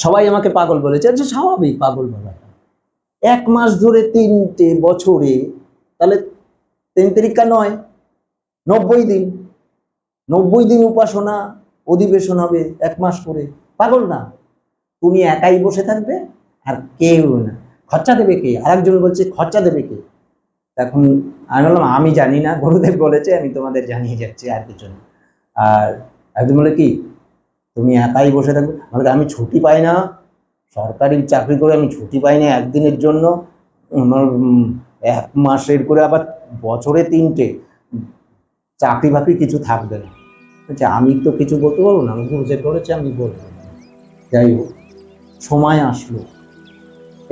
সবাই আমাকে পাগল বলেছে, আচ্ছা স্বাভাবিক পাগল বলাটা। 1 মাস ধরে 3টে বছরে, তাহলে 3 তারিখা 9, 90 দিন, 90 দিন উপাসনা অধিবেশন হবে 1 মাস করে। পাগল না? তুমি একাই বসে থাকবে আর কেউ না, খরচা দেবে কে? আরেকজন বলছে খরচা দেবে কে? এখন আমি বললাম আমি জানি না, গুরুদেব বলেছে, আমি তোমাদের জানিয়ে যাচ্ছি, আর কিছু না। আর একজন বলে কি তুমি একাই বসে থাকবে? আমি ছুটি পাই না, সরকারি চাকরি করে আমি ছুটি পাই না একদিনের জন্য, আমার 1 মাসের করে, আবার বছরে 3টে, চাকরি বাকরি কিছু থাকবে না। আমি তো কিছু বলতে পারবো না, আমি গুরুদেব বলেছে আমি বলবো। যাই হোক, সময় আসলো,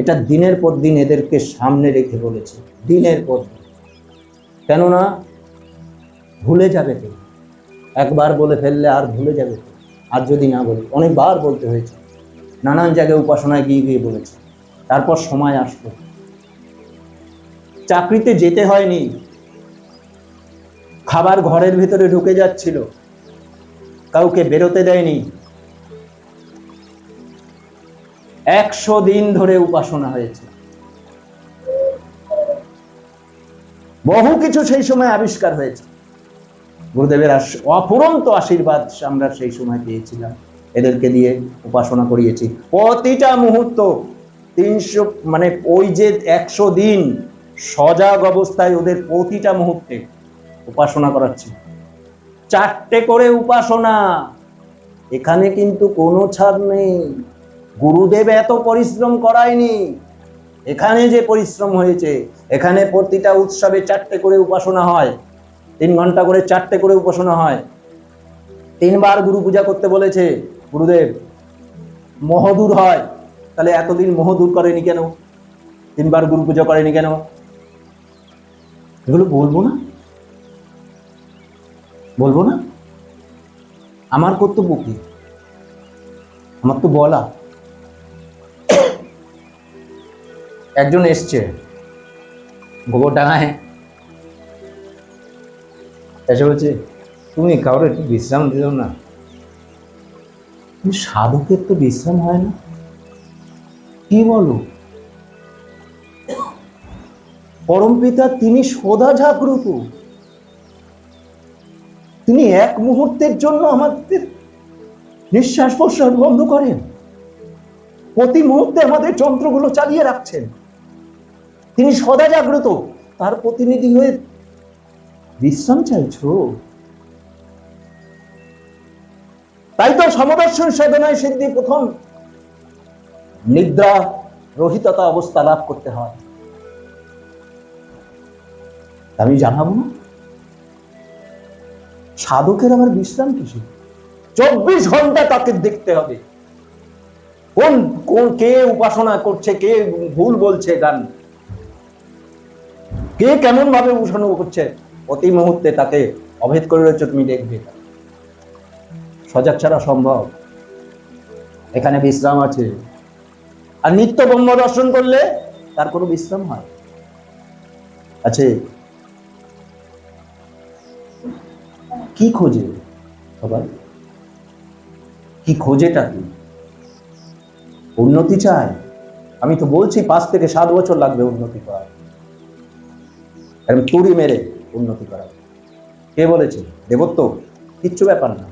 এটা দিনের পর দিন এদেরকে সামনে রেখে বলেছে, দিনের পর দিন। কেননা ভুলে যাবে তো, একবার বলে ফেললে আর ভুলে যাবে তো, আর যদি না বলি, অনেকবার বলতে হয়েছে, নানান জায়গায় উপাসনায় গিয়ে গিয়ে বলেছে। তারপর সময় আসলো, চাকরিতে যেতে হয়নি, খাবার ঘরের ভিতরে ঢুকে যাচ্ছিল, কাউকে বেরোতে দেয়নি। 100 দিন ধরে উপাসনা হয়েছে, বহু কিছু সেই সময় আবিষ্কার হয়েছে। গুরুদেবের অফুরন্ত আশীর্বাদ আমরা সেই সময় পেয়েছিলাম, এদেরকে দিয়ে উপাসনা করিয়েছি। প্রতিটা মুহূর্ত 300, মানে ওই যে 100 দিন সজাগ অবস্থায় ওদের প্রতিটা মুহূর্তে উপাসনা করাচ্ছি। 4টে করে উপাসনা, এখানে কিন্তু কোনো ছাড় নেই। গুরুদেব এত পরিশ্রম করায়নি, এখানে যে পরিশ্রম হয়েছে, এখানে প্রতিটা উৎসবে 4টে করে উপাসনা হয়, 3 ঘন্টা করে 4টে করে উপাসনা হয়। 3 বার গুরু পূজা করতে বলেছে গুরুদেব, মহদূর হয়, তাহলে এতদিন মহদূর করেনি কেন? 3 বার গুরু পূজা করেনি কেন? এগুলো বলবো না? বলবো না? আমার কর্তব্য কি? আমার তো বলা। একজন এসছে গোবরডাঙ্গায়, এসে বলছে তুমি কারোর একটু বিশ্রাম দিও না। সাধকের তো বিশ্রাম হয় না? কি বলো? পরমপিতা তিনি সদা জাগ্রত, তিনি এক মুহূর্তের জন্য আমাদের নিঃশ্বাস প্রশ্বাস বন্ধ করেন, প্রতি মুহূর্তে আমাদের যন্ত্রগুলো চালিয়ে রাখছেন, তিনি সদা জাগ্রত। তার প্রতিনিধি হয়ে বিশ্রাম চাইছো? তাই তো সমদর্শন সাধনায় সিদ্ধি প্রথম নিদ্রা রহিততা অবস্থা লাভ করতে হয়। আমি জানাবো না? সাধকের আবার বিশ্রাম কিসে? 24 ঘন্টা তাকে দেখতে হবে, কোন কোন কে উপাসনা করছে, কে ভুল বলছে গান, কে কেমন ভাবে উপাসনা করছে, প্রতি মুহূর্তে তাকে অভেদ করে রয়েছে, তুমি দেখবে। সজাগ ছাড়া সম্ভব? এখানে বিশ্রাম আছে। আর নিত্য ব্রহ্ম দর্শন করলে তার কোনো বিশ্রাম হয় আছে? কি খোঁজে সবাই? কি খোঁজেটা কি? উন্নতি চায়? আমি তো বলছি 5 থেকে 7 বছর লাগবে উন্নতি করা, এরকম তুড়ি মেরে উন্নতি করা। কে বলেছে? দেবত্ব? কিচ্ছু ব্যাপার না।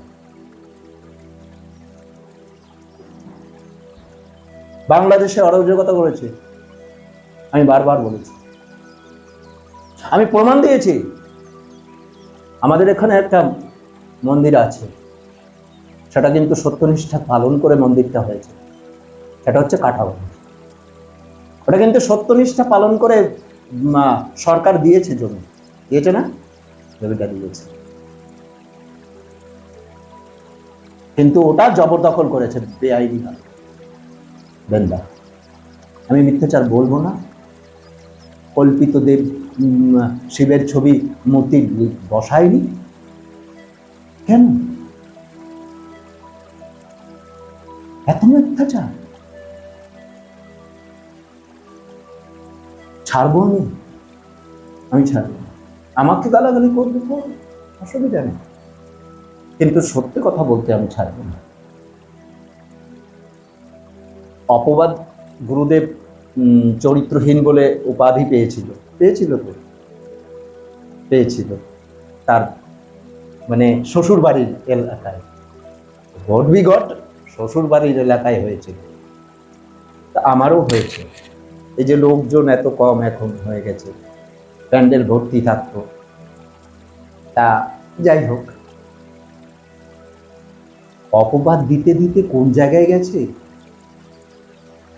বাংলাদেশে অরাজকতা করেছে, আমি বারবার বলেছি, আমি প্রমাণ দিয়েছি। আমাদের এখানে একটা মন্দির আছে, সেটা কিন্তু সত্যনিষ্ঠা পালন করে মন্দিরটা হয়েছে, সেটা হচ্ছে কাঁঠাবাড়ি। ওটা কিন্তু সত্যনিষ্ঠা পালন করে সরকার দিয়েছে, জমি দিয়েছে না? জমিটা দিয়েছে, কিন্তু ওটা জবরদখল করেছে বেআইনি বেন্দা। আমি মিথ্যাচার বলবো না, কল্পিত দেব শিবের ছবি মূর্তি বসায়নি কেন? এত মিথ্যাচার ছাড়বো? আমি ছাড়বো না। আমাকে গালাগালি করবে তো অসুবিধা নেই, কিন্তু সত্যি কথা বলতে আমি ছাড়বো না। অপবাদ গুরুদেব চরিত্রহীন বলে উপাধি পেয়েছিল, পেয়েছিল তো, পেয়েছিল তার মানে শ্বশুর বাড়ির এলাকায়, গড বি গড, শ্বশুর বাড়ির এলাকায় হয়েছিল। তা আমারও হয়েছে। এই যে লোকজন এত কম এখন হয়ে গেছে, প্যান্ডেল ভর্তি থাকতো। তা যাই হোক, অপবাদ দিতে দিতে কোন জায়গায় গেছে।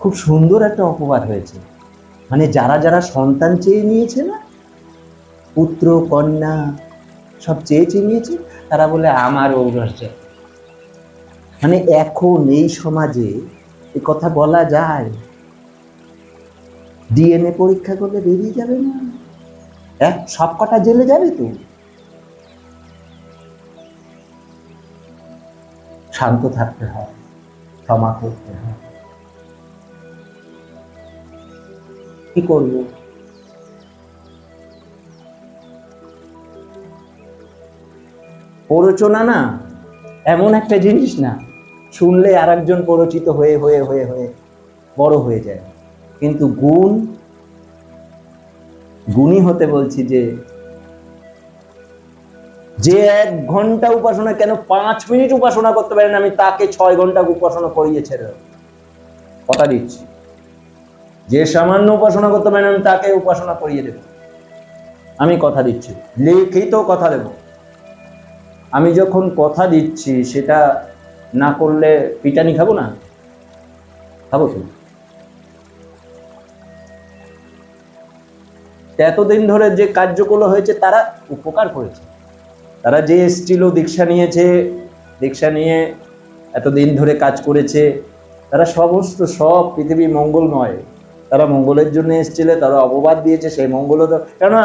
খুব সুন্দর একটা অপবাদ হয়েছে, মানে যারা যারা সন্তান চেয়ে নিয়েছে না, পুত্র কন্যা সব চেয়ে নিয়েছে, তারা বলে আমার ঔরসে। মানে এখন এই সমাজে এ কথা বলা যায়? ডিএনএ পরীক্ষা করলে বেরিয়ে যাবে না? সব কটা জেলে যাবে তো। শান্ত থাকতে হয়, ক্ষমা করতে হয়। কি করব? প্ররোচনা না এমন একটা জিনিস না, শুনলে আর একজন পরিচিত হয়ে হয়ে হয়ে হয়ে বড় হয়ে যায়। কিন্তু গুণী হতে বলছি, যে 1 ঘন্টা উপাসনা, কেন 5 মিনিট উপাসনা করতে পারেন, আমি তাকে 6 ঘন্টা উপাসনা করিয়েছে, কথা দিচ্ছি। যে সামান্য উপাসনা করতে পারেন, আমি তাকে উপাসনা করিয়ে দেব, আমি কথা দিচ্ছি, লিখিত কথা দেব। আমি যখন কথা দিচ্ছি সেটা না করলে পিটানি খাবো না? খাবো তো। এতদিন ধরে যে কার্যকলাপ হয়েছে, তারা উপকার করেছে। তারা যে এসেছিল, দীক্ষা নিয়েছে, দীক্ষা নিয়ে এতদিন ধরে কাজ করেছে, তারা সব পৃথিবী মঙ্গলময়, তারা মঙ্গলের জন্য এসেছিল, তারা অপবাদ দিয়েছে, সেই মঙ্গল। কেননা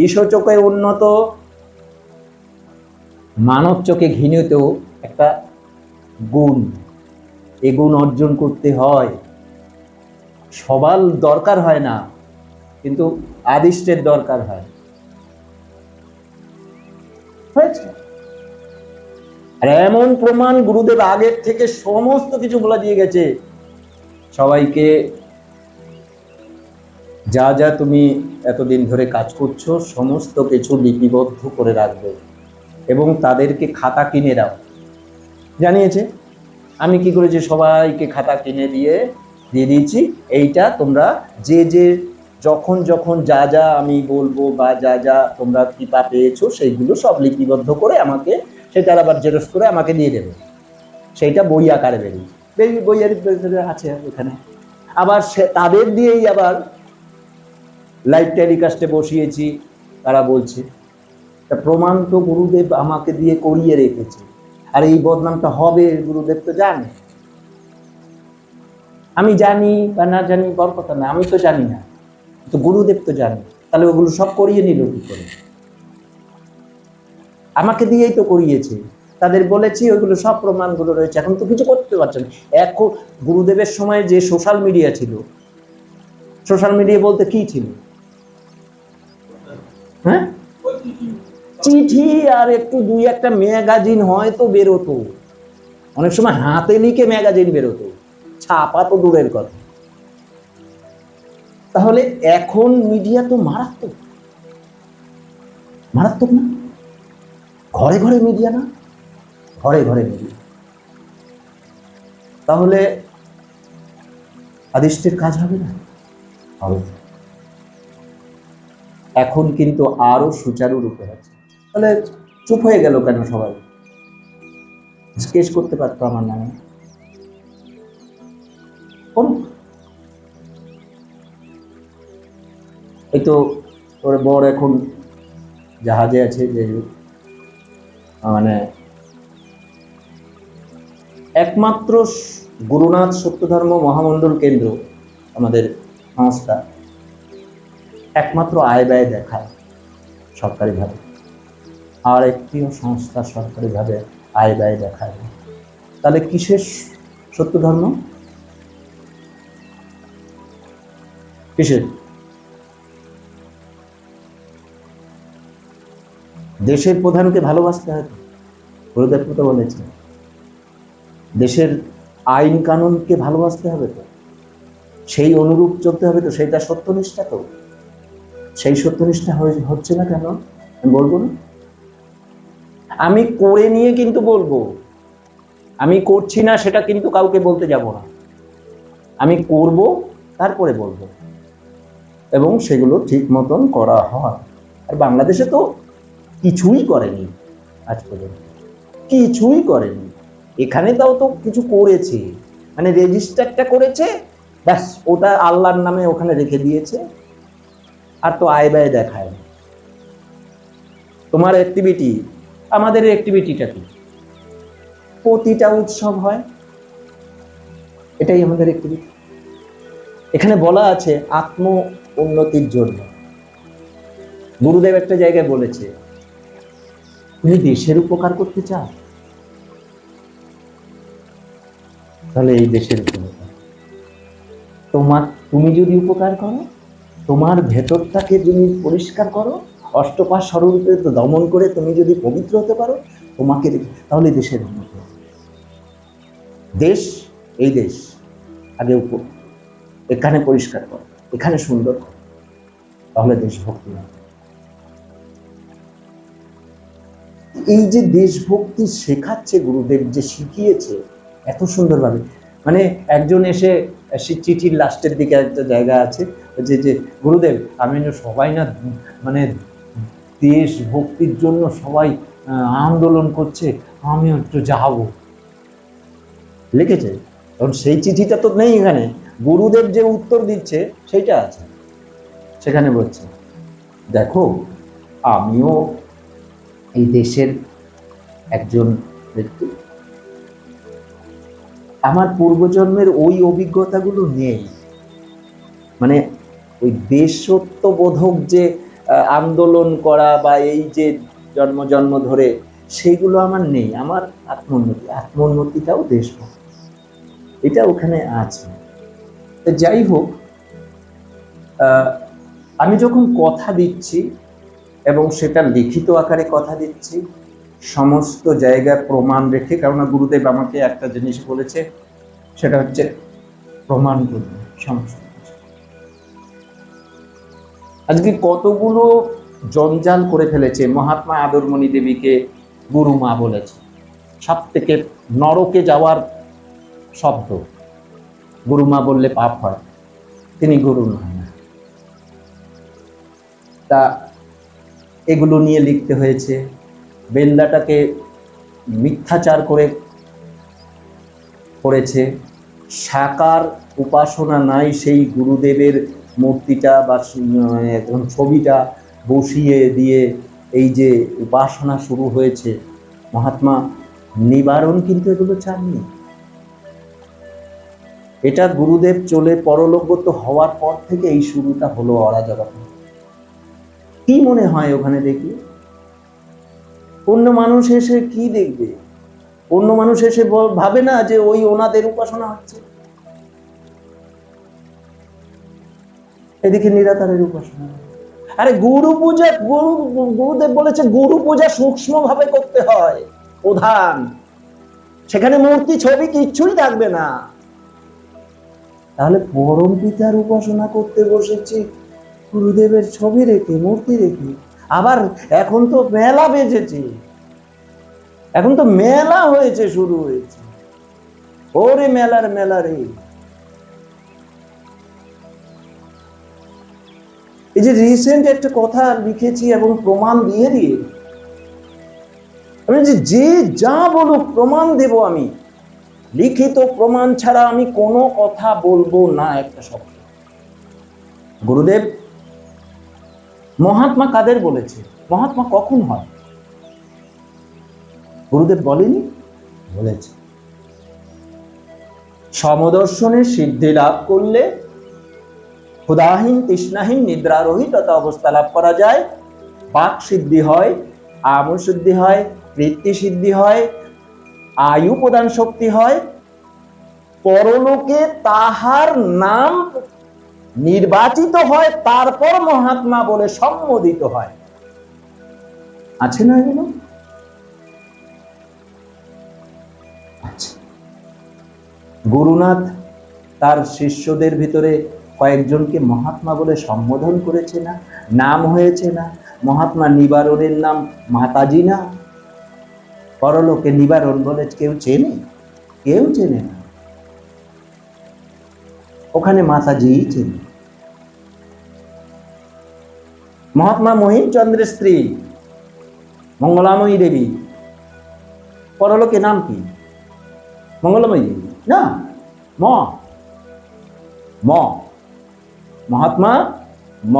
ঈশ্বর চোখে উন্নত, মানব চোখে ঘৃণিত একটা গুণ, এ গুণ অর্জন করতে হয়। সবার দরকার হয় না, কিন্তু আদিষ্টের দরকার হয়। আর এমন প্রমাণ গুরুদেব আগের থেকে সমস্ত কিছু বলে দিয়ে গেছে সবাইকে। যা যা তুমি এতদিন ধরে কাজ করছো, সমস্ত কিছু লিপিবদ্ধ করে রাখবে এবং তাদেরকে খাতা কিনে দাও। জানিয়েছে, আমি কি করেছি, সবাইকে খাতা কিনে দিয়ে দিয়েছি, এইটা তোমরা যে যখন যখন যা যা আমি বলবো বা যা যা তোমরা কৃপা পেয়েছো, সেইগুলো সব লিপিবদ্ধ করে আমাকে, সেটা আবার জেরক্স করে আমাকে দিয়ে দেবে। সেইটা বই আকারে বেরিয়ে, বইয়ের আছে এখানে। আবার তাদের দিয়েই আবার লাইভ টেলিকাস্টে বসিয়েছি, তারা বলছে। প্রমাণ তো গুরুদেব আমাকে দিয়ে করিয়ে রেখেছে। আর এই বদনামটা হবে গুরুদেব তো জানে। আমি জানি বা না জানি বড় কথা না, আমি তো জানি না, তো গুরুদেব তো জানে। তাহলে ওগুলো সব করিয়ে নিল কি করে? আমাকে দিয়েই তো করিয়েছে। তাদের বলেছি ওইগুলো সব প্রমাণগুলো রয়েছে, এখন তো কিছু করতে পারছে না। এখন গুরুদেবের সময় যে সোশ্যাল মিডিয়া ছিল, সোশ্যাল মিডিয়া বলতে কি ছিল? হ্যাঁ, চিঠি আর একটু 2-1টা ম্যাগাজিন হয়তো বেরোতো, অনেক সময় হাতে লিখে ম্যাগাজিন বেরোতো, ছাপা তো দূরের কথা। তাহলে এখন মিডিয়া তো মারাত্মক, মারাত্মক না? ঘরে ঘরে মিডিয়া না, ঘরে ঘরে মিডিয়া। তাহলে আদিষ্টের কাজ হবে না? হবে। এখন কিন্তু আরো সুচারু রূপে আছে। তাহলে চুপ হয়ে গেল কেন সবাই? কেস করতে পারতো আমার নামে, এই তো ওর বর এখন জাহাজে আছে, যে মানে একমাত্র গুরুনাথ সত্যধর্ম মহামণ্ডল কেন্দ্র আমাদের সংস্থা একমাত্র আয় ব্যয় দেখায় সরকারিভাবে, আর একটিও সংস্থা সরকারিভাবে আয় ব্যয় দেখায়। তাহলে কিসের সত্য ধর্ম? কিসের? দেশের প্রধানকে ভালোবাসতে হয়, গুরুদেব তো বলেছেন। দেশের আইন কানুনকে ভালোবাসতে হবে তো। সেই অনুরূপ চলতে হবে, তো সেটা সত্যনিষ্ঠা। তো সেই সত্যনিষ্ঠা হচ্ছে না কেন আমি বলবো না। আমি করে নিয়ে কিন্তু বলবো, আমি করছি না সেটা কিন্তু কাউকে বলতে যাব না। আমি করব, তারপরে বলবো, এবং সেগুলো ঠিক মতন করা হয়। আর বাংলাদেশে তো কিছুই করেনি আজ পর্যন্ত, কিছুই করেনি। এখানে তাও তো কিছু করেছে, মানে রেজিস্টারটা করেছে, ব্যাস ওটা আল্লাহর নামে ওখানে রেখে দিয়েছে, আর তো আয় ব্যয় দেখায় না। তোমার অ্যাক্টিভিটি, আমাদের অ্যাক্টিভিটিটা কি? প্রতিটা উৎসব হয়, এটাই আমাদের অ্যাক্টিভিটি। এখানে বলা আছে আত্ম উন্নতির জন্য। গুরুদেব একটা জায়গায় বলেছে, তুমি দেশের উপকার করতে চাও, তাহলে এই দেশের উপকার তুমি যদি উপকার করো, তোমার ভেতরটাকে তুমি পরিষ্কার করো, অষ্টপাশ স্বরূপে দমন করে তুমি যদি পবিত্র হতে পারো, তোমাকে তাহলে দেশের উন্নতি হবে। দেশ, এই দেশ আগে এখানে পরিষ্কার করো, এখানে সুন্দর করো, তাহলে দেশভক্তি হবে। এই যে দেশভক্তি শেখাচ্ছে গুরুদেব, যে শিখিয়েছে এত সুন্দরভাবে, মানে একজন এসে চিঠির লাস্টের দিকে একটা জায়গা আছে যে যে গুরুদেব আমি সবাই না মানে দেশভক্তির জন্য সবাই আন্দোলন করছে, আমিও একটু যাবো, লিখেছে। কারণ সেই চিঠিটা তো নেই এখানে, গুরুদেব যে উত্তর দিচ্ছে সেইটা আছে। সেখানে বলছে, দেখো আমিও এই দেশের একজন ব্যক্তি, আমার পূর্বজন্মের ওই অভিজ্ঞতাগুলো নেই, মানে ওই দেশত্ববোধক যে আন্দোলন করা বা এই যে জন্ম জন্ম ধরে সেগুলো আমার নেই। আমার আত্মোন্নতিটাও দেশভক্তি, এটা ওখানে আছে। যাই হোক, আমি যখন কথা দিচ্ছি এবং সেটা লিখিত আকারে কথা দিচ্ছি, সমস্ত জায়গায় প্রমাণ রেখে, কারণ গুরুদেব আমাকে একটা জিনিস বলেছে, সেটা হচ্ছে প্রমাণ করবে সমস্ত। আজকে কতগুলো জঞ্জাল করে ফেলেছে। মহাত্মা আদরমণি দেবীকে গুরু মা বলেছে, সব থেকে নরকে যাওয়ার শব্দ। গুরু মা বললে পাপ হয়, তিনি গুরু নয় না। তা এগুলো নিয়ে লিখতে হয়েছে। বেন্দাটাকে মিথ্যাচার করেছে, সাকার উপাসনা নাই, সেই গুরুদেবের মূর্তিটা বা ছবিটা বসিয়ে দিয়ে এই যে উপাসনা শুরু হয়েছে। মহাত্মা নিবারণ কিন্তু এগুলো চাননি। এটা গুরুদেব চলে পরলোকগত হওয়ার পর থেকে এই শুরুটা হলো অরাজকতা। কি মনে হয় ওখানে দেখি? অন্য মানুষ এসে কি দেখবে? অন্য মানুষ এসে ভাবে না যে ওই ওনাদের উপাসনা হচ্ছে, এদিকে নিরাকারের উপাসনা। আরে গুরু পূজা, গুরুদেব বলেছে গুরু পূজা সূক্ষ্ম ভাবে করতে হয়, প্রধান। সেখানে মূর্তি ছবি কিচ্ছুই থাকবে না। তাহলে পরম পিতার উপাসনা করতে বসেছি গুরুদেবের ছবি রেখে, মূর্তি রেখে। আবার এখন তো মেলা বেজেছে, এখন তো মেলা হয়েছে, শুরু হয়েছে। ওরে মেলার মেলা রে। এই যে রিসেন্ট একটা কথা লিখেছি এবং প্রমাণ দিয়ে আমি যে যা বলুক প্রমাণ দেব, আমি লিখিত প্রমাণ ছাড়া আমি কোনো কথা বলবো না একটা শব্দ। গুরুদেব মহাত্মা কাদের বলেছে? মহাত্মা কখন হয়? গুরুদেব বলেনি? বলেছে সমদর্শনে সিদ্ধি লাভ করলে ক্ষুধাহীন তৃষ্ণাহীন নিদ্রারোহিত অবস্থা লাভ করা যায়, বাক সিদ্ধি হয়, আমল সিদ্ধি হয়, বৃত্তি সিদ্ধি হয়, আয়ু প্রদান শক্তি হয়, পরলোকে তাহার নাম নির্বাচিত হয়, তারপর মহাত্মা বলে সম্বোধিত হয়। আছে না এগুলো? আচ্ছা, গুরুনাথ তার শিষ্যদের ভিতরে কয়েকজনকে মহাত্মা বলে সম্বোধন করেছে না? নাম হয়েছে না? মহাত্মা নিবারণের নাম মাতাজি না? পরলোকে নিবারণ বলে কেউ চেনে? কেউ চেনে না। ওখানে মাতাজিই চেনে। মহাত্মা মহিমচন্দ্রের স্ত্রী মঙ্গলাময়ী দেবী, পরলোকে নাম কি? মঙ্গলাময়ী দেবী না, ম ম মহাত্মা ম,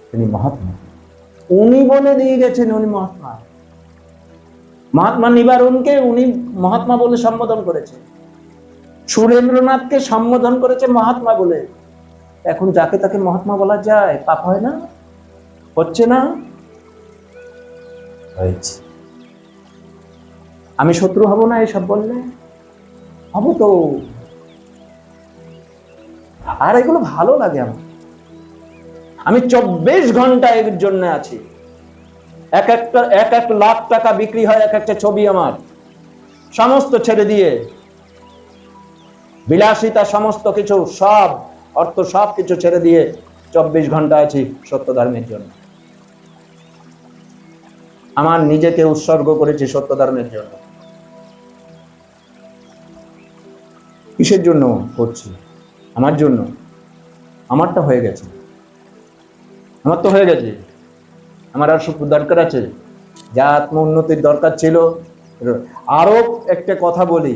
তিনি মহাত্মা। উনি বলে দিয়ে গেছেন উনি মহাত্মা। মহাত্মা নিবারণকে উনি মহাত্মা বলে সম্বোধন করেছে, সুরেন্দ্রনাথকে সম্বোধন করেছে মহাত্মা বলে। এখন যাকে তাকে মহাত্মা বলা যায়? পাপ হয় না? হচ্ছে না? হয়েছে। আমি শত্রু হব না এসব বললে? হব তো। আর এগুলো ভালো লাগে আমার। আমি 24 ঘন্টা এর জন্য আছি। এক লাখ টাকা বিক্রি হয় এক একটা ছবি আমার, সমস্ত ছেড়ে দিয়ে, বিলাসিতা সমস্ত কিছু, সব অর্থ সব কিছু ছেড়ে দিয়ে 24 ঘন্টা আছি সত্য ধর্মের জন্য। আমার নিজেকে উৎসর্গ করেছি সত্য ধর্মের জন্য। কিসের জন্য করছি? আমার জন্য। আমারটা হয়ে গেছে, আমার তো হয়ে গেছে। আমার আর সুখ দরকার আছে? যা আত্ম উন্নতির দরকার ছিল। আরো একটা কথা বলি,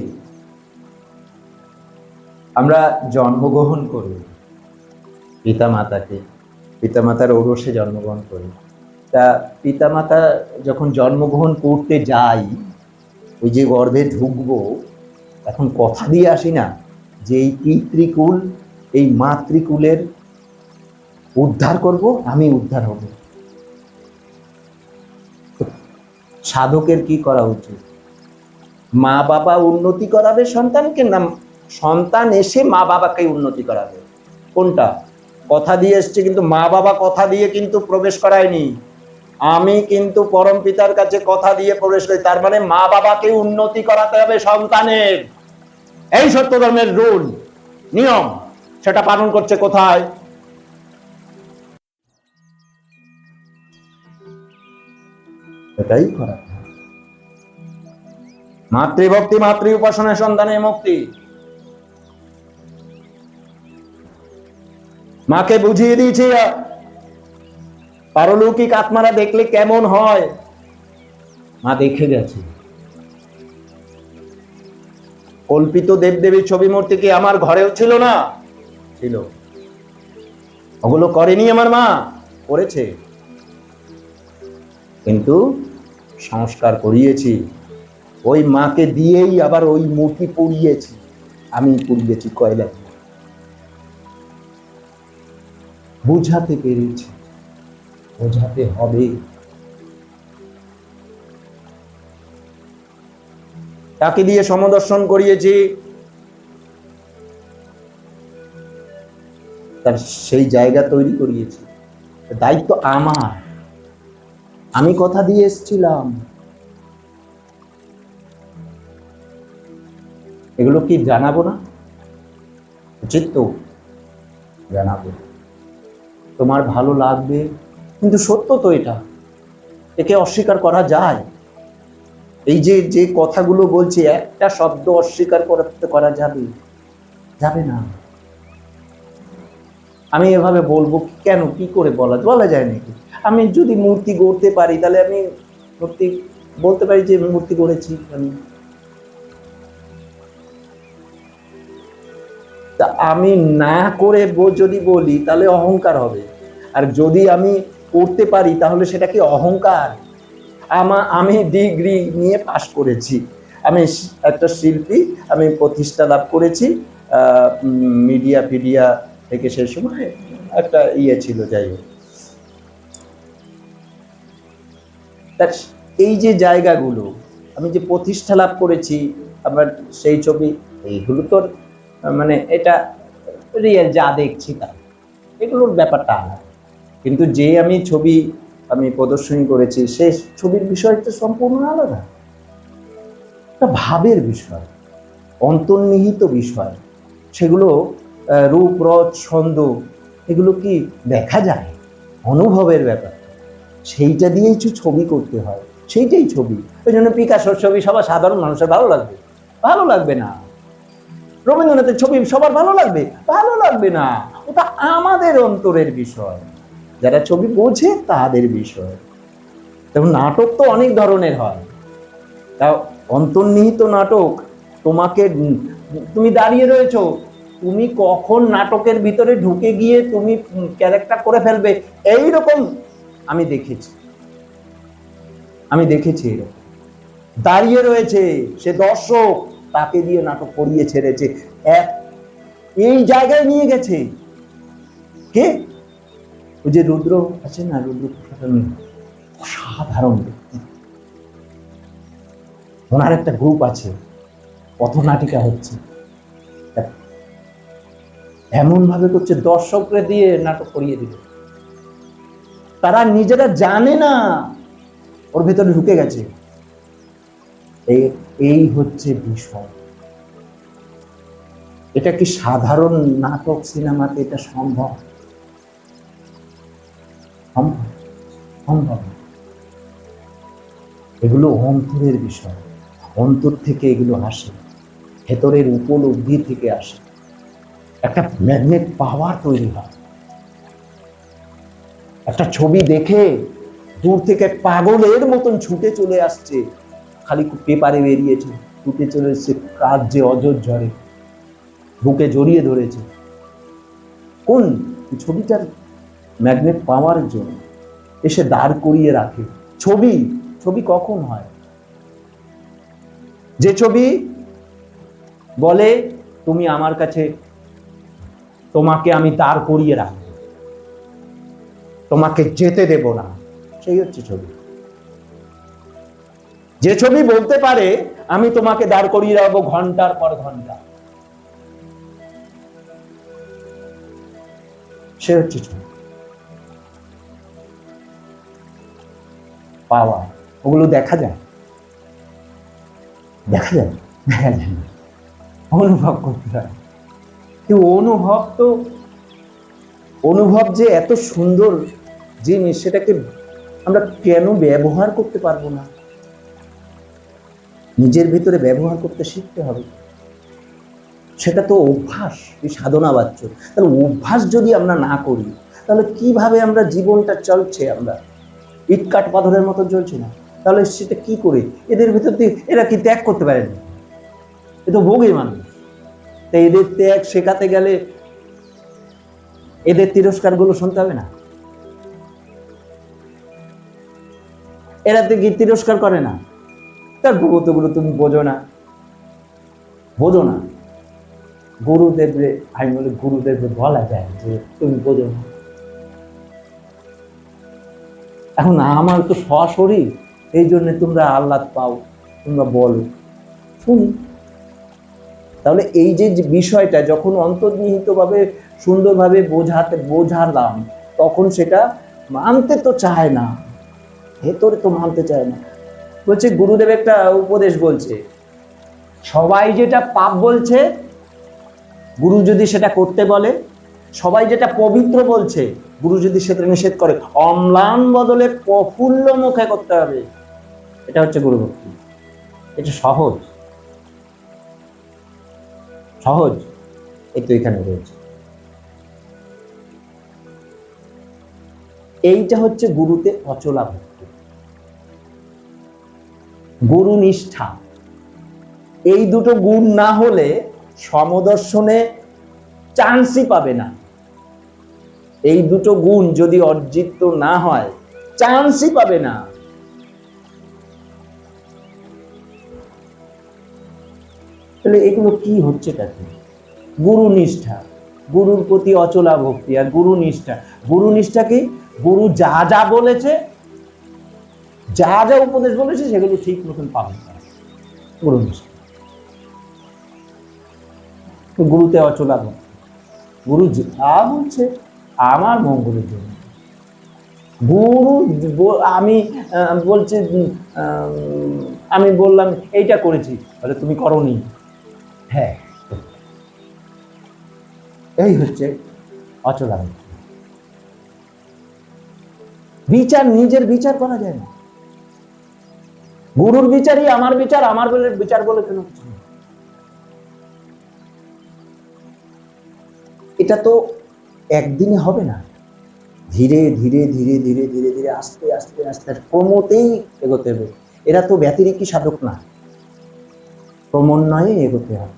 আমরা জন্মগ্রহণ করি পিতামাতাকে, পিতামাতার ঔরসে জন্মগ্রহণ করি। তা পিতামাতা যখন জন্মগ্রহণ করতে যাই, ওই যে গর্ভে ঢুকবো, এখন কথা দিয়ে আসি না যে এই পিতৃকুল, এই মাতৃকুলের উদ্ধার করব, আমি উদ্ধার হব। সাধকের কি করা উচিত? মা বাবা উন্নতি করাবে সন্তানকে, না সন্তান এসে মা বাবাকে উন্নতি করাবে? কোনটা? কথা দিয়ে এসছে, কিন্তু মা বাবা কথা দিয়ে কিন্তু প্রবেশ করায়নি। আমি কিন্তু পরম পিতার কাছে কথা দিয়ে প্রবেশ করি। তার মানে মা বাবাকে উন্নতি করাতে হবে সন্তানের। এই সত্য ধর্মের রুল, নিয়ম, সেটা পালন করছে কোথায়? এটাই করা। মাতৃভক্তি, মাতৃ উপাসনায় সন্তানের মুক্তি। মাকে বুঝিয়ে দিয়েছি পারলৌকিক আত্মারা দেখলে কেমন হয়, মা দেখে গেছে। কল্পিত দেবদেবীর ছবি মূর্তি কি আমার ঘরেও ছিল না? ছিল। ওগুলো করেনি আমার মা? করেছে। কিন্তু সংস্কার করিয়েছি। ওই মাকে দিয়েই আবার ওই মূর্তি পুড়িয়েছি, আমি পুড়িয়েছি কয়লা। বুঝাতে পেরেছি, বোঝাতে হবে। তাকে দিয়ে সমদর্শন করিয়েছি, তার সেই জায়গা তৈরি করিয়েছি। দায়িত্ব আমার। আমি কথা দিয়ে এসেছিলাম। এগুলো কি জানাবো না? উচিত তো, জানাবো। তোমার ভালো লাগবে, কিন্তু সত্য তো এটা, একে অস্বীকার করা যায়? এই যে যে কথাগুলো বলছি, একটা শব্দ অস্বীকার করতে করা যাবে? যাবে না। আমি এভাবে বলবো কেন? কি করে বলা যায় নাকি? আমি যদি মূর্তি গড়তে পারি, তাহলে আমি মূর্তি বলতে পারি যে মূর্তি গড়েছি আমি। তা আমি না করে যদি বলি তাহলে অহংকার হবে। আর যদি আমি করতে পারি তাহলে সেটা কি অহংকার? আমি ডিগ্রি নিয়ে পাশ করেছি, আমি একটা শিল্পী, আমি প্রতিষ্ঠা লাভ করেছি মিডিয়া ফিডিয়া থেকে। সেই সময় একটা ছিল, যাই হোক। এই যে জায়গাগুলো, আমি যে প্রতিষ্ঠা লাভ করেছি, আমার সেই ছবি, এইগুলো তো মানে এটা রিয়েল, যা দেখছি তা, এগুলোর ব্যাপারটা আলাদা। কিন্তু যে আমি ছবি আমি প্রদর্শনী করেছি, সেই ছবির বিষয়টা সম্পূর্ণ আলাদা। একটা ভাবের বিষয়, অন্তর্নিহিত বিষয়, সেগুলো রূপ রস ছন্দ এগুলো কি দেখা যায়, অনুভবের ব্যাপার, সেইটা দিয়েই ছবি করতে হয়, সেইটাই ছবি। ওই জন্য পিকাসোর ছবি সবার সাধারণ মানুষের ভালো লাগবে? ভালো লাগবে না। রবীন্দ্রনাথের ছবি সবার ভালো লাগবে? ভালো লাগবে না। ওটা আমাদের অন্তরের বিষয়, যারা ছবি বোঝে তাদের বিষয়। তখন নাটক তো অনেক ধরনের হয়, তা অন্তর্নিহিত নাটক, তোমাকে, তুমি দাঁড়িয়ে রয়েছো, তুমি কখন নাটকের ভিতরে ঢুকে গিয়ে তুমি ক্যারেক্টার করে ফেলবে, এইরকম আমি দেখেছি এরকম দাঁড়িয়ে রয়েছে সে দর্শক, তাকে দিয়ে নাটক করিয়ে ছেড়েছে, এই জায়গায় নিয়ে গেছে। কে? ওই যে রুদ্র আছে না, রুদ্র অসাধারণ ব্যক্তি, ওনার একটা গ্রুপ আছে, পথনাটিকা হচ্ছে, এমন ভাবে করছে দর্শকরা দিয়ে নাটক করিয়ে দিল, তারা নিজেরা জানে না ওর ভেতরে ঢুকে গেছে। এই হচ্ছে বিষয়। এটা কি সাধারণ নাটক সিনেমাতে এটা সম্ভব? সম্ভব। এগুলো অন্তরের বিষয়, অন্তর থেকে এগুলো আসে, ভেতরের উপলব্ধি থেকে আসে, একটা ম্যাগনেট পাওয়ার তৈরি হয়। একটা ছবি দেখে দূর থেকে পাগলের মতন ছুটে চলে আসছে, খালি পেপারে বেরিয়েছে, ছুটে চলে এসছে, কাজ যে অজর ঝরে বুকে জড়িয়ে ধরেছে, কোন ছবিটার ম্যাগনেট পাওয়ার জন্য এসে দাঁড় করিয়ে রাখে। ছবি কখন হয়? যে ছবি বলে তুমি আমার কাছে, তোমাকে আমি দাঁড় করিয়ে রাখবো, তোমাকে যেতে দেব না, সেই হচ্ছে ছবি। যে ছবি বলতে পারে আমি তোমাকে দাঁড় করিয়ে রাখবো ঘন্টার পর ঘন্টা, সে হচ্ছে ছবি। পাওয়া, ওগুলো দেখা যায় না, অনুভব করতে হয়। অনুভব যে এত সুন্দর জিনিস, সেটাকে আমরা কেন ব্যবহার করতে পারবো না? নিজের ভিতরে ব্যবহার করতে শিখতে হবে। সেটা তো অভ্যাস, এই সাধনা বাচ্চ। তাহলে অভ্যাস যদি আমরা না করি, তাহলে কিভাবে আমরা জীবনটা চলছে, আমরা ইটকাট পাথরের মতো চলছে না, তাহলে সেটা কি করে? এদের ভিতর দিয়ে এরা কি ত্যাগ করতে পারেন? এ তো ভোগী মানুষ। তাই এদের ত্যাগ শেখাতে গেলে এদের তিরস্কার গুলো শুনতে হবে না? এরা তো কি তিরস্কার করে না? তার ভগতগুলো তুমি বোঝো না। গুরুদেবরে, আমি বলি গুরুদেবরে বলা যায় যে তুমি বোঝো না। এখন আমার তো সশরীর, এই জন্য তোমরা আহ্লাদ পাও, তোমরা বলো, শুনি। তাহলে এই যে বিষয়টা যখন অন্তর্নিহিত ভাবে সুন্দরভাবে বোঝালাম, তখন সেটা মানতে তো চায় না, ভেতরে তো মানতে চায় না। বলছে গুরুদেব একটা উপদেশ বলছে, সবাই যেটা পাপ বলছে, গুরু যদি সেটা করতে বলে, সবাই যেটা পবিত্র বলছে, গুরু যদি সেটা নিষেধ করে, অম্লান বদলে প্রফুল্ল মুখে করতে হবে। এটা হচ্ছে গুরু ভক্তি। এটা সহজ, এই তো এখানে রয়েছে। এইটা হচ্ছে গুরুতে অচলা ভক্তি, গুরু নিষ্ঠা। এই দুটো গুণ না হলে সমদর্শনে চান্সই পাবে না। এই দুটো গুণ যদি অর্জিত না হয়, চান্সই পাবে না। তাহলে এগুলো কি হচ্ছে? গুরু নিষ্ঠা, গুরুর প্রতি অচলা ভক্তি, আর গুরু নিষ্ঠা। গুরু নিষ্ঠা কি? গুরু যা যা বলেছে, যা যা উপদেশ বলেছে, সেগুলো ঠিক মতন পালন করা, গুরু নিষ্ঠা। গুরুতে অচলা ভক্তি, গুরু যা বলছে আমার মঙ্গলের জন্য। গুরু আমি বলছি, আমি বললাম এইটা করেছি, তাহলে তুমি করোনি। হ্যাঁ, এই হচ্ছে অচলা। বিচার, নিজের বিচার করা যায় না। গুরুর বিচারই আমার বিচার, আমার বলে বিচার বলে কেন কিছু নেই। এটা তো একদিনে হবে না, ধীরে ধীরে ধীরে ধীরে ধীরে ধীরে আস্তে আস্তে আস্তে ক্রমতেই এগোতে হবে। এরা তো ব্যতিরেকী সাধক না, ক্রমান্বয়ে এগোতে হবে।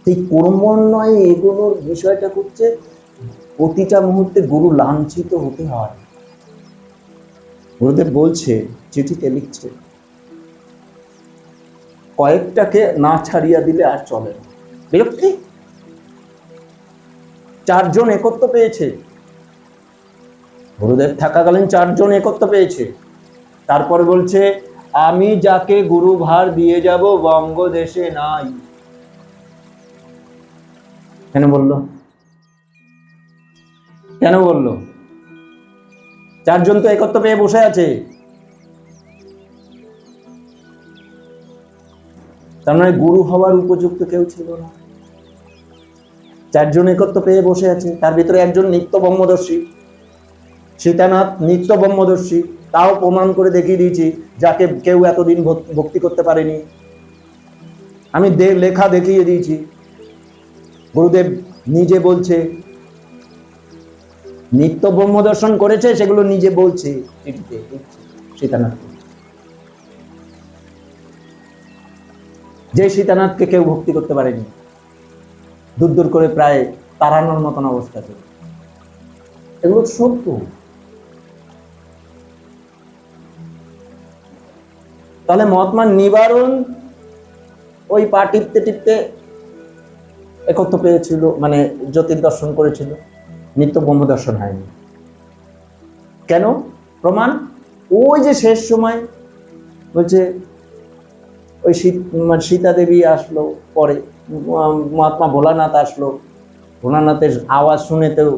সেই ক্রমান্বয়ে এগোনোর বিষয়টা হচ্ছে প্রতিটা মুহূর্তে গুরু লাঞ্ছিত হতে হয়। গুরুদেব বলছে, চিঠিতে লিখছে, কয়েকটাকে না ছাড়িয়া দিলে আর চলে না। বিরক্তি। 4 জন একত্র পেয়েছে, গুরুদেব থাকাকালীন 4 জন একত্র পেয়েছে। তারপরে বলছে, আমি যাকে গুরু ভার দিয়ে যাব বঙ্গদেশে নাই। কেন বললো? কেন বললো? 4 জন তো একত্র পেয়ে বসে আছে, তার মানে গুরু হওয়ার উপযুক্ত কেউ ছিল না। 4 জন একত্র পেয়ে বসে আছে, তার ভিতরে একজন নিত্য ব্রহ্মদর্শী, সীতানাথ নিত্য ব্রহ্মদর্শী। তাও প্রমাণ করে দেখিয়ে দিয়েছি, যাকে কেউ এতদিন ভক্তি করতে পারেনি। আমি লেখা দেখিয়ে দিয়েছি। গুরুদেব নিজে বলছে, নিত্য ব্রহ্ম দর্শন করেছে, সেগুলো নিজে বলছে চিঠিতে সীতানাথ। যে সীতানাথকে কেউ ভক্তি করতে পারেনি, দূর দূর করে প্রায় তাড়ানোর মতন অবস্থা ছিল। এগুলো সত্য। তাহলে মহাত্মার নিবারণ ওই পা টিপতে টিপতে একত্র পেয়েছিল, মানে জ্যোতির দর্শন করেছিল, নিত্য ব্রহ্ম দর্শন হয়নি। কেন? প্রমাণ ওই যে শেষ সময় বলছে, ওই সীতা দেবী আসলো, পরে মহাত্মা ভোলানাথ আসলো, ভোলানাথের আওয়াজ শুনেতেও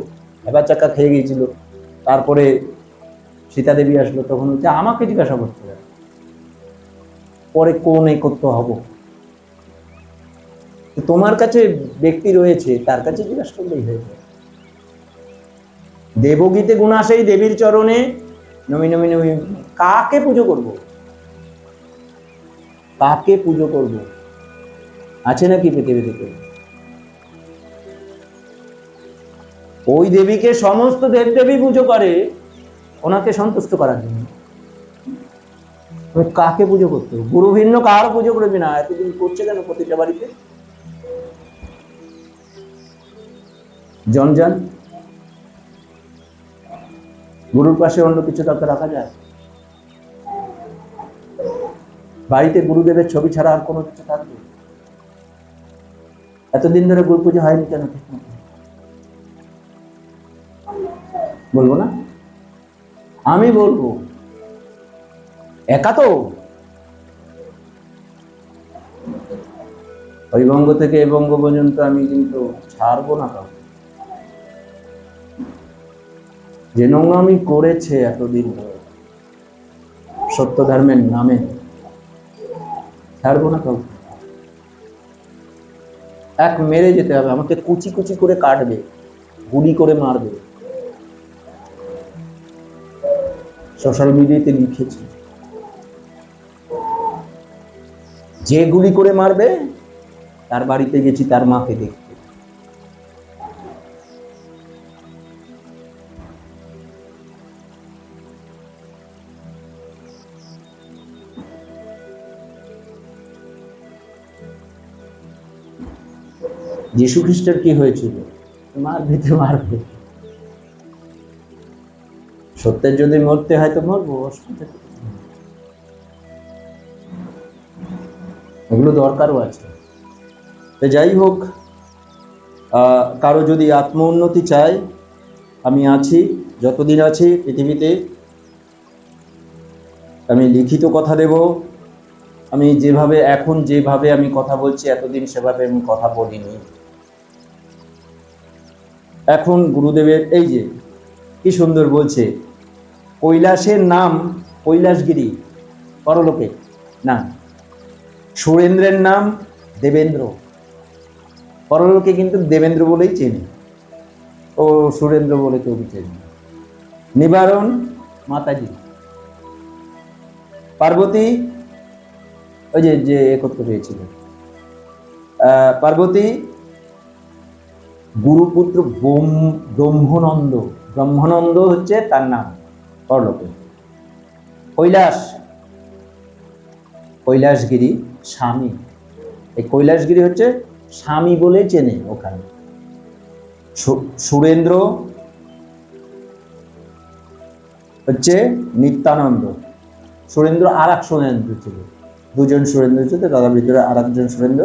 এবার চাকা খেয়ে গিয়েছিল। তারপরে সীতা দেবী আসলো, তখন হচ্ছে আমাকে জিজ্ঞাসা করতে হবে পরে কোন একত্র হব। তোমার কাছে ব্যক্তি রয়েছে, তার কাছে জিজ্ঞাসা করলেই হয়ে যায়। দেবগীতে গুণ আসেই দেবীর চরণে নমি নমি নমি। কাকে পুজো করব? কাকে পুজো করব? আছে নাকি পৃথিবীতে? ওই দেবীকে সমস্ত দেবদেবী পুজো করে, ওনাকে সন্তুষ্ট করার জন্য। কাকে পুজো করতে? গুরু ভিন্ন কারো পুজো করবি না। এতদিন করছে কেন প্রতিটা বাড়িতে? জঞ্জাল। গুরুর পাশে অন্য কিছু কাউকে রাখা যায়? বাড়িতে গুরুদেবের ছবি ছাড়া আর কোনো কিছু থাকবে? এতদিন ধরে গুরু পুজো হয়নি কেন? ঠিক মতো বলবো না? আমি বলবো, একা তো ওই বঙ্গ থেকে এই বঙ্গ পর্যন্ত আমি কিন্তু ছাড়বো না কাউকে। যে নোংরামি করেছে এতদিন ধরে সত্য ধর্মের নামে, ছাড়বো না কাউকে। এক মেরে যেতে হবে, আমাকে কুচি কুচি করে কাটবে, গুলি করে মারবে। সোশ্যাল মিডিয়াতে লিখেছি, যে গুলি করে মারবে তার বাড়িতে গেছি তার মাকে দেখতে। যীশু খ্রিস্টের কি হয়েছিল? মারবে তো মারবে। সত্যের যদি মরতে হয় তো মরবো, এগুলো দরকারও আছে। তো যাই হোক, কারো যদি আত্ম উন্নতি চায়, আমি আছি, যতদিন আছি পৃথিবীতে আমি লিখিত কথা দেব। আমি যেভাবে আমি কথা বলছি, এতদিন সেভাবে আমি কথা বলিনি। এখন গুরুদেবের এই যে কি সুন্দর বলছে, কৈলাসের নাম কৈলাসগিরি, পরলোকে না। সুরেন্দ্রের নাম দেবেন্দ্র, পরলোকে কিন্তু দেবেন্দ্র বলেই চেনে, ও সুরেন্দ্র বলে কেউ চেনে না। নিবারণ মাতাজি, পার্বতী ওই যে যে একত্র হয়েছিল, পার্বতী গুরুপুত্র ব্রহ্মানন্দ, ব্রহ্মানন্দ হচ্ছে তার নাম পরলোকে। কৈলাস, কৈলাসগিরি স্বামী, এই কৈলাসগিরি হচ্ছে স্বামী বলে চেনে ওখানে। সুরেন্দ্র হচ্ছে নিত্যানন্দ, সুরেন্দ্র আর এক সুরেন্দ্র ছিল, দুজন সুরেন্দ্র ছিল, তাদের ভিতরে আর একজন সুরেন্দ্র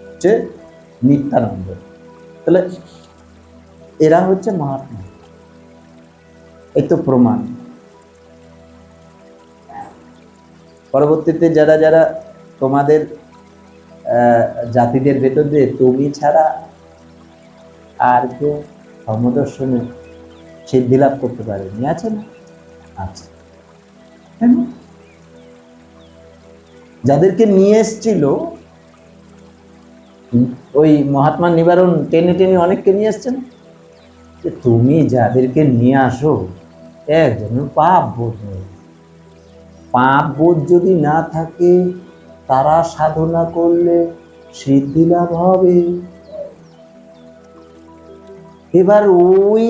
হচ্ছে নিত্যানন্দ। তাহলে এরা হচ্ছে মহাত্মা, এই তো প্রমাণ। পরবর্তীতে যারা যারা তোমাদের জাতিদের ভেতর দিয়ে তুমি ছাড়া আর কেউ ধর্মদর্শনে সিদ্ধি লাভ করতে পারেনি, আছে না? আচ্ছা, যাদেরকে নিয়ে এসছিল ওই মহাত্মা নিবারণ, টেনে টেনে অনেককে নিয়ে এসছেন, যে তুমি যাদেরকে নিয়ে আসো একজন পাপ বোধ নেই, পাপ বোধ যদি না থাকে তারা সাধনা করলে সিদ্ধি লাভ হবে। এবার ওই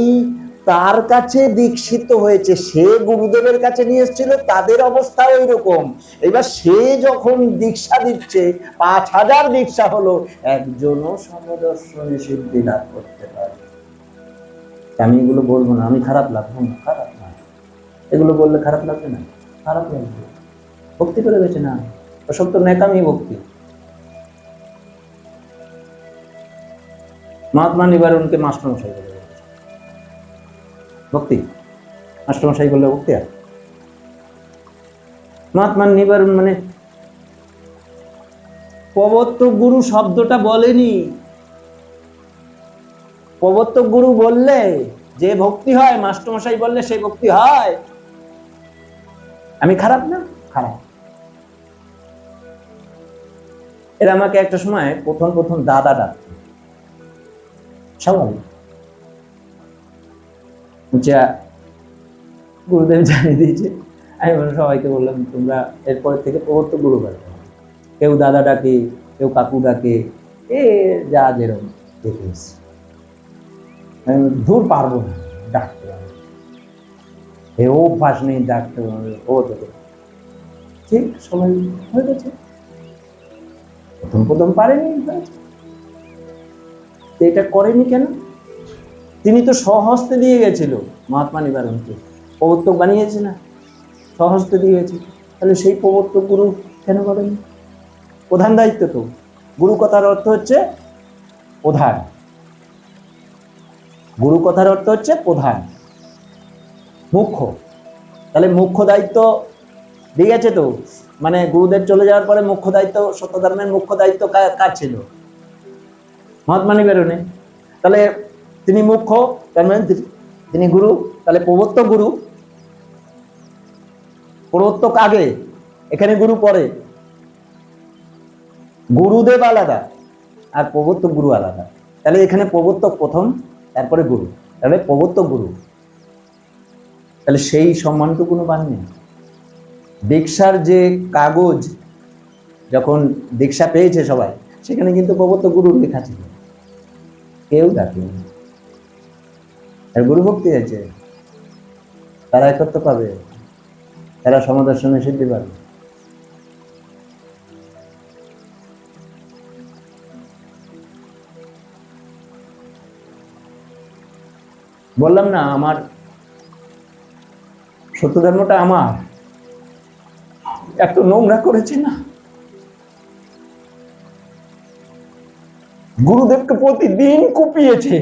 তার কাছে দীক্ষিত হয়েছে, সে গুরুদেবের কাছে নিয়ে এসেছিল, তাদের অবস্থা ওই রকম। এবার সে যখন দীক্ষা দিচ্ছে, 5000 দীক্ষা হলো, একজনও সমদর্শনে সিদ্ধি লাভ করতে পারে। আমি এগুলো বলবো না, আমি খারাপ লাগবো না, খারাপ না, এগুলো বললে খারাপ লাগবে না? খারাপ লাগবে। ভক্তি করে গেছে না, ওসব তো নেকামি ভক্তি। মহাত্মা নিবারণকে মাস্টারমশাই বলে ভক্তি, মাস্টারমশাই বললে ভক্তি? আর মহাত্মা নিবারণ মানে প্রবর্তক গুরু শব্দটা বলেনি। প্রবর্তক গুরু বললে যে ভক্তি হয়, মাস্টারমশাই বললে সেই ভক্তি হয়। আমি খারাপ না? খারাপ। এরা আমাকে একটা সময় প্রথম প্রথম দাদা ডাকত, স্বাভাবিক। গুরুদেব জানিয়ে দিয়েছে, আমি সবাইকে বললাম তোমরা এরপর থেকে প্রবর্তক গুরু ডাকবে, কেউ দাদা ডাকে, কেউ কাকু ডাকে, এ যা যেরকম দেখিস, দূর পারবো না ডাকতে, এ অভ্যাস নেই ডাকতে, ও তো ঠিক সবাই হয়ে গেছে। প্রথম প্রথম পারেনি, এটা করেনি কেন? তিনি তো স্বহস্তে দিয়ে গেছিল মহাত্মা নিবারণকে, প্রবর্তক বানিয়েছে না, স্বহস্তে দিয়ে গেছে। তাহলে সেই প্রবর্তক গুরু কেন করেনি? প্রধান দায়িত্ব তো। গুরু কথার অর্থ হচ্ছে প্রধান, গুরু কথার অর্থ হচ্ছে প্রধান, মুখ্য। তাহলে মুখ্য দায়িত্ব দিয়ে গেছে তো, মানে গুরুদেব চলে যাওয়ার পরে মুখ্য দায়িত্ব, সত্যধর্মের মুখ্য দায়িত্ব কার ছিল? মহাত্মা নিবারণে। তাহলে তিনি মুখ্য, তার মানে তিনি গুরু। তাহলে প্রবর্তক গুরু, প্রবর্তক আগে, এখানে গুরু পরে। গুরুদেব আলাদা আর প্রবর্তক গুরু আলাদা। তাহলে এখানে প্রবর্তক প্রথম, তারপরে গুরু, তাহলে প্রবর্তক গুরু। তাহলে সেই সম্মানটুকুনো পাননি। দীক্ষার যে কাগজ যখন দীক্ষা পেয়েছে সবাই, সেখানে কিন্তু প্রবর্তক গুরু লেখা ছিল, কেউ ডাকেনি। আর গুরু ভক্তি আছে, তারা একত্র পাবে, তারা সমদর্শনে সিদ্ধি পাবে। বললাম না আমার সত্য ধর্মটা আমার এত নোংরা করেছে না, গুরুদেবকে প্রতিদিন কুপিয়েছে,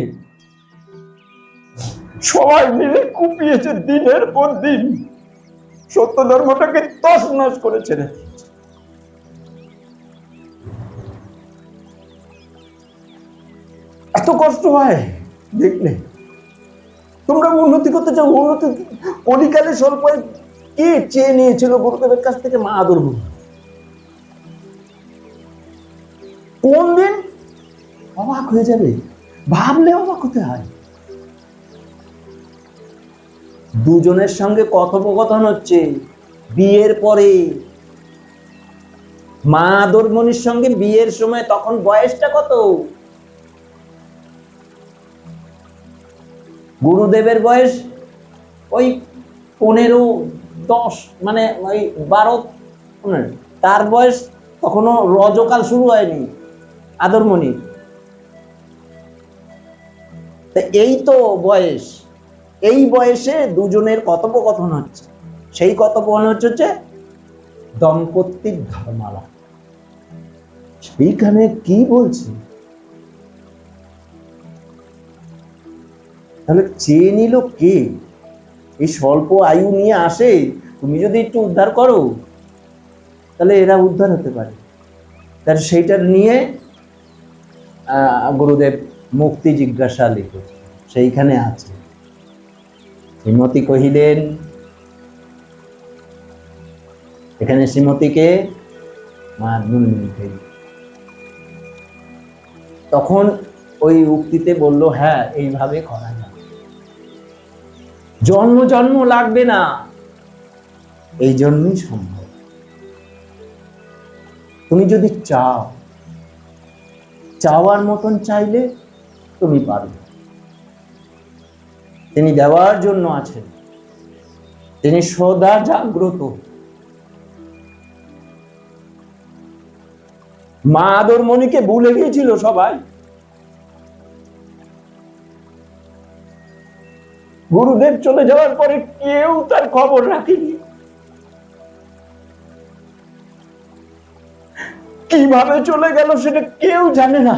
সবাই মিলে কুপিয়েছে দিনের পর দিন, সত্য ধর্মটাকে তছনছ করেছে। এত কষ্ট হয় দেখলে। তোমরা উন্নতি করতে চাও, উন্নতি কলিকালে স্বল্প কে চেয়ে নিয়েছিল গুরুদেবের কাছ থেকে মা আদর গুরু? কোন দিন অবাক হয়ে যাবে, ভাবলে অবাক হতে হয়। দুজনের সঙ্গে কথোপকথন হচ্ছে বিয়ের পরে। মা আদরমণির সঙ্গে বিয়ের সময় তখন বয়সটা কত? গুরুদেবের বয়স ওই 15-10, মানে ওই 12-15। তার বয়স তখনও রজকাল শুরু হয়নি আদরমণির। এই তো বয়স, এই বয়সে দুজনের কথোপকথন হচ্ছে। সেই কথোপকথন হচ্ছে দম্পতির ধর্মালা। সেইখানে কি বলছে? তাহলে চেয়ে নিল কে? এই স্বল্প আয়ু নিয়ে আসে, তুমি যদি একটু উদ্ধার করো তাহলে এরা উদ্ধার হতে পারে। তার সেইটা নিয়ে গুরুদেব মুক্তি জিজ্ঞাসা লিখেছে, সেইখানে আছে। শ্রীমতী কহিলেন, এখানে শ্রীমতীকে মা নুনমুখে। তখন ওই উক্তিতে বলল, হ্যাঁ এইভাবে করা যায়, জন্ম জন্ম লাগবে না, এই জন্যই সম্ভব। তুমি যদি চাও, চাওয়ার মতন চাইলে তুমি পারবে। তিনি দেওয়ার জন্য আছেন, তিনি সদা জাগ্রত। মা আদরমণিকে ভুলে গিয়েছিল সবাই। গুরুদেব চলে যাওয়ার পরে কেউ তার খবর রাখেনি। কিভাবে চলে গেল সেটা কেউ জানে না।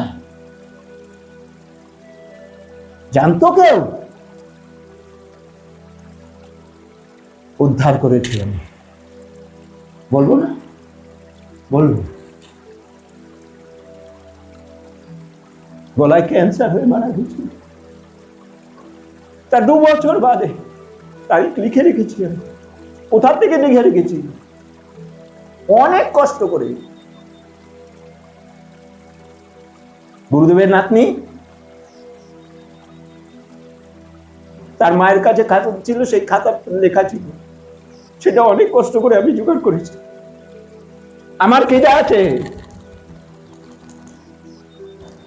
জানতো কেউ? উদ্ধার করেছিলেন। বলবো না? বলবো। গলায় ক্যান্সার হয়ে মারা গেছিল। তা 2 বছর বাদে তারিখ লিখে রেখেছি আমি। কোথা থেকে লিখে রেখেছি? অনেক কষ্ট করে। গুরুদেবের নাতনি, তার মায়ের কাছে খাতা ছিল, সেই খাতা লেখা ছিল, সেটা অনেক কষ্ট করে আমি জোগাড় করেছি। আমার খিদে আছে,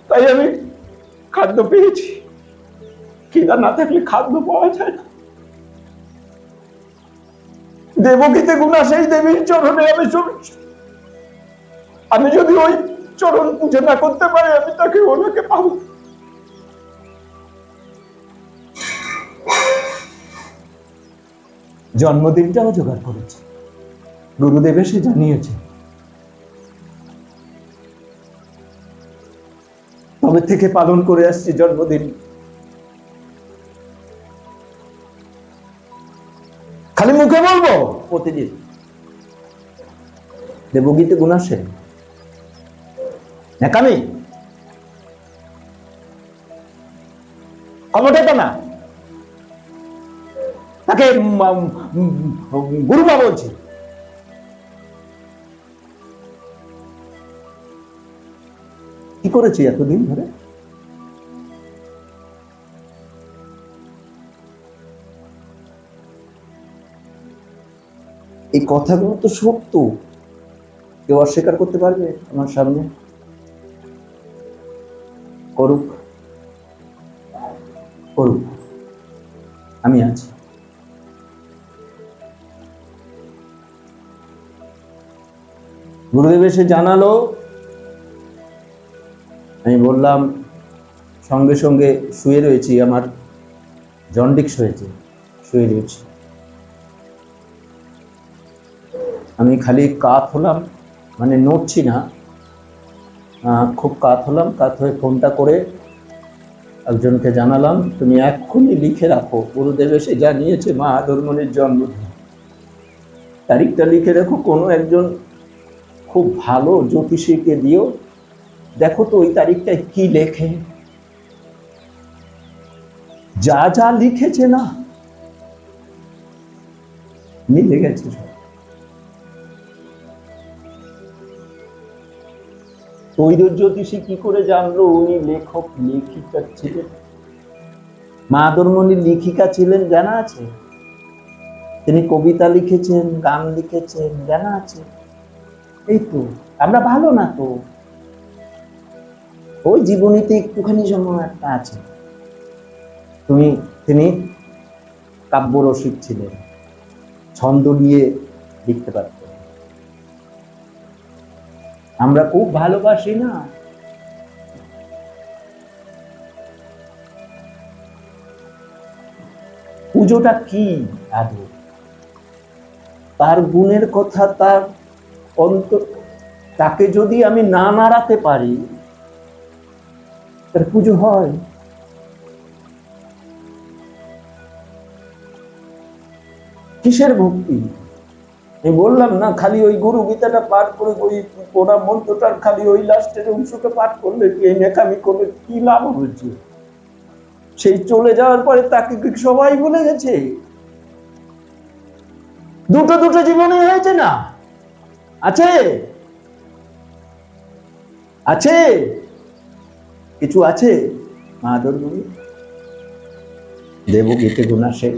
তাই আমি খাদ্য পেয়েছি। খিদা না থাকলে খাদ্য পাওয়া যায় না। দেবকীতে গুণা সেই দেবীর চরণে আমি চলছি। আমি যদি ওই চরণ পুজো না করতে পারি, আমি তাকে ওনাকে পাবো। জন্মদিনটাও জোগাড় করেছে, গুরুদেব এসে জানিয়েছে। তবে থেকে পালন করে আসছি জন্মদিন। খালি মুখে বলবো প্রতিদিন দেবগীতে গুণা সেন নাকামি, ক্ষমতা না। তাকে গুরুমা বলছি। কি করেছি এতদিন ধরে? এই কথাগুলো তো সত্য, কেউ অস্বীকার করতে পারবে? আমার সামনে করুক, করুক, আমি আছি। গুরুদেব এসে জানালো, আমি বললাম সঙ্গে সঙ্গে শুয়ে রয়েছি, আমার জন্ডিক্স হয়েছে, শুয়ে রয়েছি। আমি খালি কাত হলাম, মানে নড়ছি না, খুব কাত হলাম। কাত হয়ে ফোনটা করে একজনকে জানালাম, তুমি এক্ষুনি লিখে রাখো, গুরুদেব এসে জানিয়েছে মা আদরমণির জন্মদিন, তারিখটা লিখে রাখো। কোনো একজন খুব ভালো জ্যোতিষীকে দিও, দেখো তো ওই তারিখটায় কি লেখে। যা যা লিখেছে না, মিলে গেছে সব। তৈরজ্যোতিষী কি করে জানলো উনি লেখক লেখিকা ছিলেন? মাদরমণি লেখিকা ছিলেন, জানা আছে? তিনি কবিতা লিখেছেন, গান লিখেছেন, জানা আছে? এই তো, আমরা ভালো না তো? ওই জীবনীতে একটুখানি সময় একটা আছে। তিনি কাব্য রসিক ছিলেন, ছন্দ নিয়ে লিখতে পারতেন। আমরা খুব ভালোবাসি না? পুজোটা কি আদৌ? তার গুণের কথা, তার অন্তর, তাকে যদি আমি না নাড়াতে পারি তার পুজো হয়? কিসের ভক্তি? আমি বললাম না, খালি ওই গুরু গীতাটা পাঠ করে ওই পোড়া মন্ত্রটার খালি ওই লাস্টের অংশটা পাঠ করলে কি, এই নেকামি করলে কি লাভ হয়েছে? সেই চলে যাওয়ার পরে তাকে কি সবাই ভুলে গেছে? দুটো দুটো জীবনে হয়েছে না? আছে আছে কিছু আছে। মাদরমণি দেবগীতে গুণা শেখ